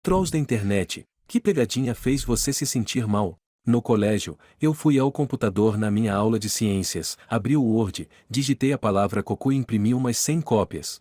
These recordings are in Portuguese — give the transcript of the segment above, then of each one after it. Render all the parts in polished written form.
Trolls da internet, que pegadinha fez você se sentir mal? No colégio, eu fui ao computador na minha aula de ciências, abri o Word, digitei a palavra cocô e imprimi umas 100 cópias.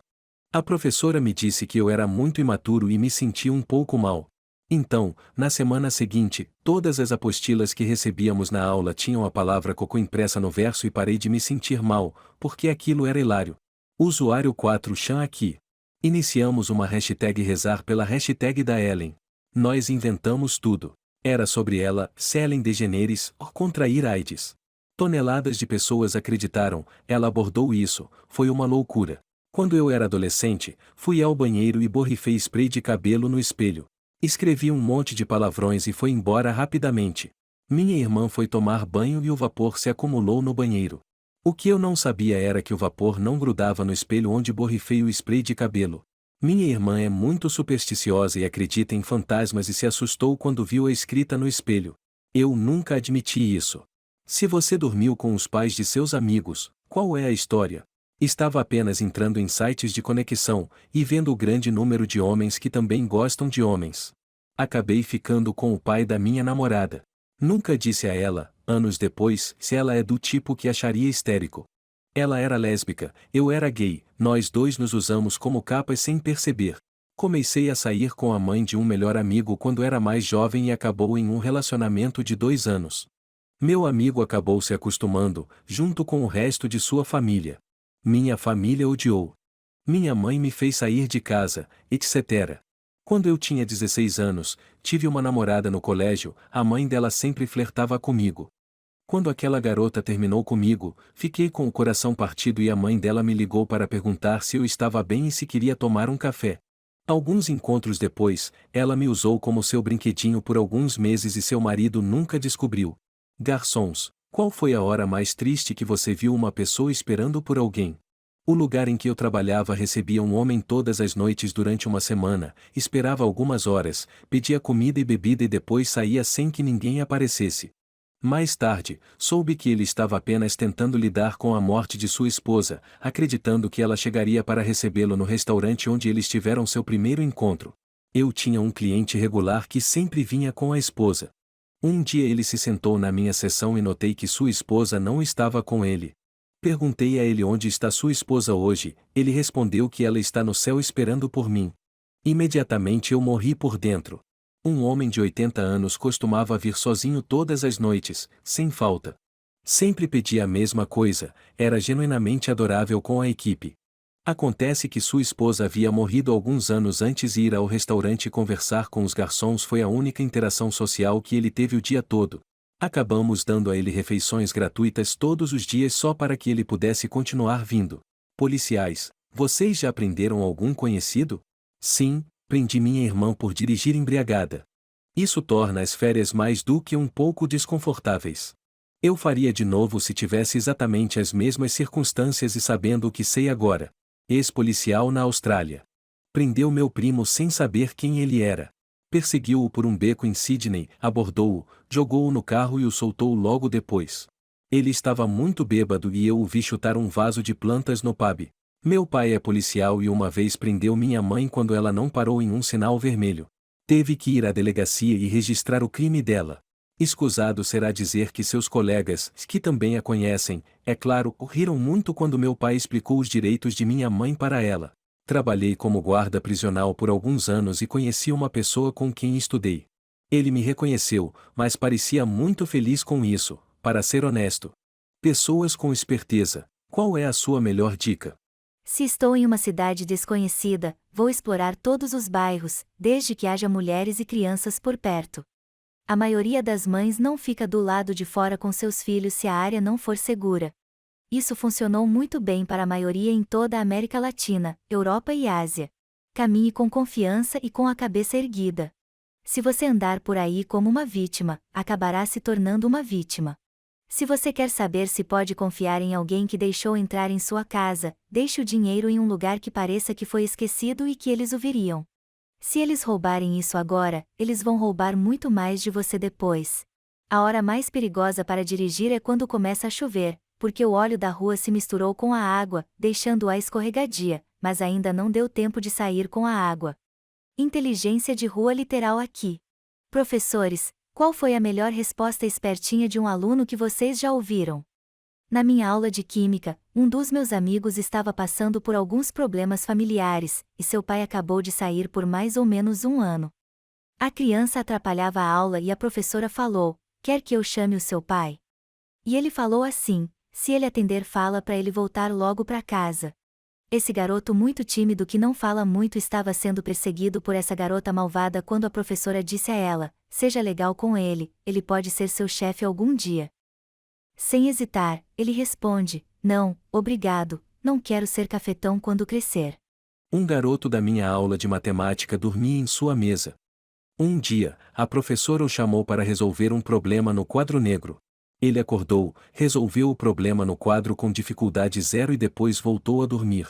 A professora me disse que eu era muito imaturo e me senti um pouco mal. Então, na semana seguinte, todas as apostilas que recebíamos na aula tinham a palavra cocô impressa no verso e parei de me sentir mal, porque aquilo era hilário. Usuário 4chan aqui. Iniciamos uma hashtag rezar pela hashtag da Ellen. Nós inventamos tudo. Era sobre ela, Ellen DeGeneres, contrair AIDS. Toneladas de pessoas acreditaram, ela abordou isso, foi uma loucura. Quando eu era adolescente, fui ao banheiro e borrifei spray de cabelo no espelho. Escrevi um monte de palavrões e foi embora rapidamente. Minha irmã foi tomar banho e o vapor se acumulou no banheiro. O que eu não sabia era que o vapor não grudava no espelho onde borrifei o spray de cabelo. Minha irmã é muito supersticiosa e acredita em fantasmas e se assustou quando viu a escrita no espelho. Eu nunca admiti isso. Se você dormiu com os pais de seus amigos, qual é a história? Estava apenas entrando em sites de conexão e vendo o grande número de homens que também gostam de homens. Acabei ficando com o pai da minha namorada. Nunca disse a ela, anos depois, se ela é do tipo que acharia histérico. Ela era lésbica, eu era gay, nós dois nos usamos como capas sem perceber. Comecei a sair com a mãe de um melhor amigo quando era mais jovem e acabou em um relacionamento de 2 anos. Meu amigo acabou se acostumando, junto com o resto de sua família. Minha família odiou. Minha mãe me fez sair de casa, etc. Quando eu tinha 16 anos, tive uma namorada no colégio, a mãe dela sempre flertava comigo. Quando aquela garota terminou comigo, fiquei com o coração partido e a mãe dela me ligou para perguntar se eu estava bem e se queria tomar um café. Alguns encontros depois, ela me usou como seu brinquedinho por alguns meses e seu marido nunca descobriu. Garçons, qual foi a hora mais triste que você viu uma pessoa esperando por alguém? O lugar em que eu trabalhava recebia um homem todas as noites durante uma semana, esperava algumas horas, pedia comida e bebida e depois saía sem que ninguém aparecesse. Mais tarde, soube que ele estava apenas tentando lidar com a morte de sua esposa, acreditando que ela chegaria para recebê-lo no restaurante onde eles tiveram seu primeiro encontro. Eu tinha um cliente regular que sempre vinha com a esposa. Um dia ele se sentou na minha sessão e notei que sua esposa não estava com ele. Perguntei a ele onde está sua esposa hoje, ele respondeu que ela está no céu esperando por mim. Imediatamente eu morri por dentro. Um homem de 80 anos costumava vir sozinho todas as noites, sem falta. Sempre pedia a mesma coisa, era genuinamente adorável com a equipe. Acontece que sua esposa havia morrido alguns anos antes e ir ao restaurante conversar com os garçons foi a única interação social que ele teve o dia todo. Acabamos dando a ele refeições gratuitas todos os dias só para que ele pudesse continuar vindo. Policiais, vocês já prenderam algum conhecido? Sim, prendi minha irmã por dirigir embriagada. Isso torna as férias mais do que um pouco desconfortáveis. Eu faria de novo se tivesse exatamente as mesmas circunstâncias e sabendo o que sei agora. Ex-policial na Austrália. Prendeu meu primo sem saber quem ele era. Perseguiu-o por um beco em Sydney, abordou-o, jogou-o no carro e o soltou logo depois. Ele estava muito bêbado e eu o vi chutar um vaso de plantas no pub. Meu pai é policial e uma vez prendeu minha mãe quando ela não parou em um sinal vermelho. Teve que ir à delegacia e registrar o crime dela. Escusado será dizer que seus colegas, que também a conhecem, é claro, riram muito quando meu pai explicou os direitos de minha mãe para ela. Trabalhei como guarda prisional por alguns anos e conheci uma pessoa com quem estudei. Ele me reconheceu, mas parecia muito feliz com isso, para ser honesto. Pessoas com esperteza, qual é a sua melhor dica? Se estou em uma cidade desconhecida, vou explorar todos os bairros, desde que haja mulheres e crianças por perto. A maioria das mães não fica do lado de fora com seus filhos se a área não for segura. Isso funcionou muito bem para a maioria em toda a América Latina, Europa e Ásia. Caminhe com confiança e com a cabeça erguida. Se você andar por aí como uma vítima, acabará se tornando uma vítima. Se você quer saber se pode confiar em alguém que deixou entrar em sua casa, deixe o dinheiro em um lugar que pareça que foi esquecido e que eles o viriam. Se eles roubarem isso agora, eles vão roubar muito mais de você depois. A hora mais perigosa para dirigir é quando começa a chover, porque o óleo da rua se misturou com a água, deixando-a escorregadia, mas ainda não deu tempo de sair com a água. Inteligência de rua literal aqui. Professores, qual foi a melhor resposta espertinha de um aluno que vocês já ouviram? Na minha aula de química, um dos meus amigos estava passando por alguns problemas familiares, e seu pai acabou de sair por mais ou menos um ano. A criança atrapalhava a aula e a professora falou: "Quer que eu chame o seu pai?" E ele falou assim: "Se ele atender, fala para ele voltar logo para casa." Esse garoto muito tímido que não fala muito estava sendo perseguido por essa garota malvada quando a professora disse a ela: "Seja legal com ele pode ser seu chefe algum dia." Sem hesitar, ele responde: "Não, obrigado, não quero ser cafetão quando crescer." Um garoto da minha aula de matemática dormia em sua mesa. Um dia, a professora o chamou para resolver um problema no quadro negro. Ele acordou, resolveu o problema no quadro com dificuldade zero e depois voltou a dormir.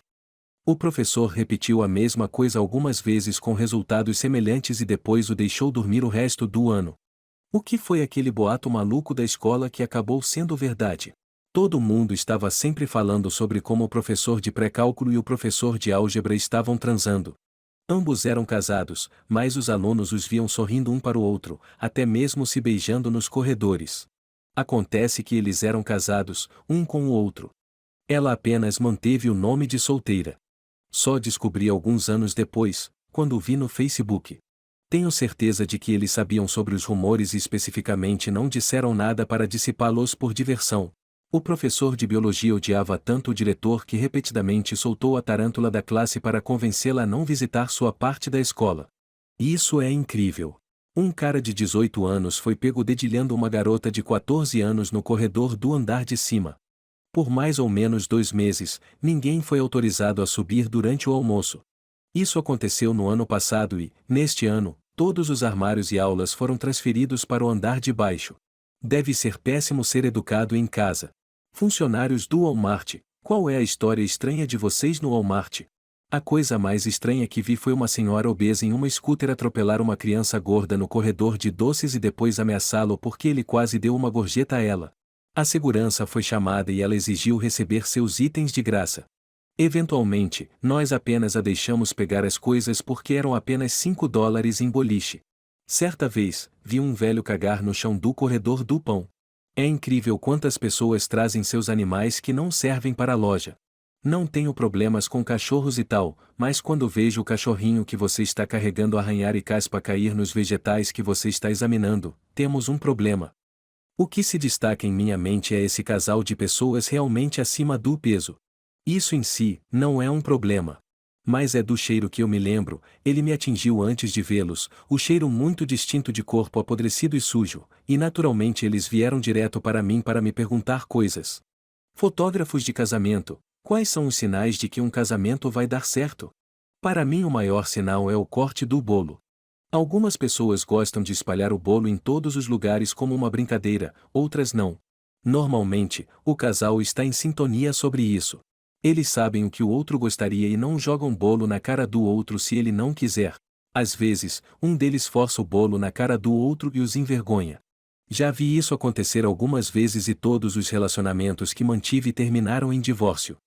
O professor repetiu a mesma coisa algumas vezes com resultados semelhantes e depois o deixou dormir o resto do ano. O que foi aquele boato maluco da escola que acabou sendo verdade? Todo mundo estava sempre falando sobre como o professor de pré-cálculo e o professor de álgebra estavam transando. Ambos eram casados, mas os alunos os viam sorrindo um para o outro, até mesmo se beijando nos corredores. Acontece que eles eram casados, um com o outro. Ela apenas manteve o nome de solteira. Só descobri alguns anos depois, quando o vi no Facebook. Tenho certeza de que eles sabiam sobre os rumores e especificamente não disseram nada para dissipá-los por diversão. O professor de biologia odiava tanto o diretor que repetidamente soltou a tarântula da classe para convencê-la a não visitar sua parte da escola. Isso é incrível. Um cara de 18 anos foi pego dedilhando uma garota de 14 anos no corredor do andar de cima. Por mais ou menos 2 meses, ninguém foi autorizado a subir durante o almoço. Isso aconteceu no ano passado e, neste ano, todos os armários e aulas foram transferidos para o andar de baixo. Deve ser péssimo ser educado em casa. Funcionários do Walmart, qual é a história estranha de vocês no Walmart? A coisa mais estranha que vi foi uma senhora obesa em uma scooter atropelar uma criança gorda no corredor de doces e depois ameaçá-lo porque ele quase deu uma gorjeta a ela. A segurança foi chamada e ela exigiu receber seus itens de graça. Eventualmente, nós apenas a deixamos pegar as coisas porque eram apenas $5 em boliche. Certa vez, vi um velho cagar no chão do corredor do pão. É incrível quantas pessoas trazem seus animais que não servem para a loja. Não tenho problemas com cachorros e tal, mas quando vejo o cachorrinho que você está carregando arranhar e caspa cair nos vegetais que você está examinando, temos um problema. O que se destaca em minha mente é esse casal de pessoas realmente acima do peso. Isso em si, não é um problema. Mas é do cheiro que eu me lembro, ele me atingiu antes de vê-los, o cheiro muito distinto de corpo apodrecido e sujo, e naturalmente eles vieram direto para mim para me perguntar coisas. Fotógrafos de casamento, quais são os sinais de que um casamento vai dar certo? Para mim o maior sinal é o corte do bolo. Algumas pessoas gostam de espalhar o bolo em todos os lugares como uma brincadeira, outras não. Normalmente, o casal está em sintonia sobre isso. Eles sabem o que o outro gostaria e não jogam bolo na cara do outro se ele não quiser. Às vezes, um deles força o bolo na cara do outro e os envergonha. Já vi isso acontecer algumas vezes e todos os relacionamentos que mantive terminaram em divórcio.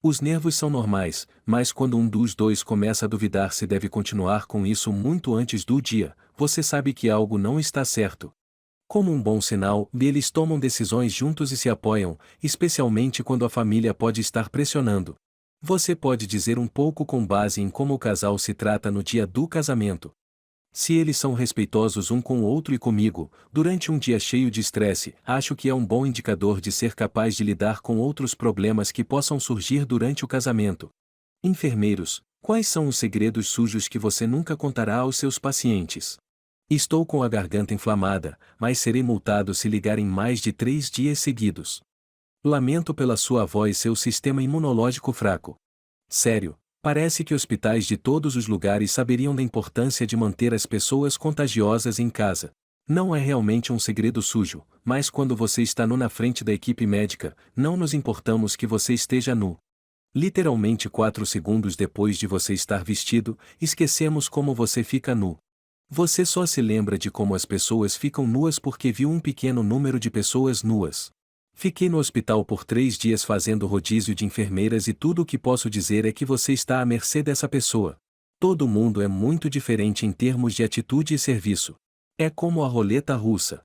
Os nervos são normais, mas quando um dos dois começa a duvidar se deve continuar com isso muito antes do dia, você sabe que algo não está certo. Como um bom sinal, eles tomam decisões juntos e se apoiam, especialmente quando a família pode estar pressionando. Você pode dizer um pouco com base em como o casal se trata no dia do casamento. Se eles são respeitosos um com o outro e comigo, durante um dia cheio de estresse, acho que é um bom indicador de ser capaz de lidar com outros problemas que possam surgir durante o casamento. Enfermeiros, quais são os segredos sujos que você nunca contará aos seus pacientes? Estou com a garganta inflamada, mas serei multado se ligar em mais de 3 dias seguidos. Lamento pela sua avó e seu sistema imunológico fraco. Sério, parece que hospitais de todos os lugares saberiam da importância de manter as pessoas contagiosas em casa. Não é realmente um segredo sujo, mas quando você está nu na frente da equipe médica, não nos importamos que você esteja nu. Literalmente 4 segundos depois de você estar vestido, esquecemos como você fica nu. Você só se lembra de como as pessoas ficam nuas porque viu um pequeno número de pessoas nuas. Fiquei no hospital por 3 dias fazendo rodízio de enfermeiras e tudo o que posso dizer é que você está à mercê dessa pessoa. Todo mundo é muito diferente em termos de atitude e serviço. É como a roleta russa.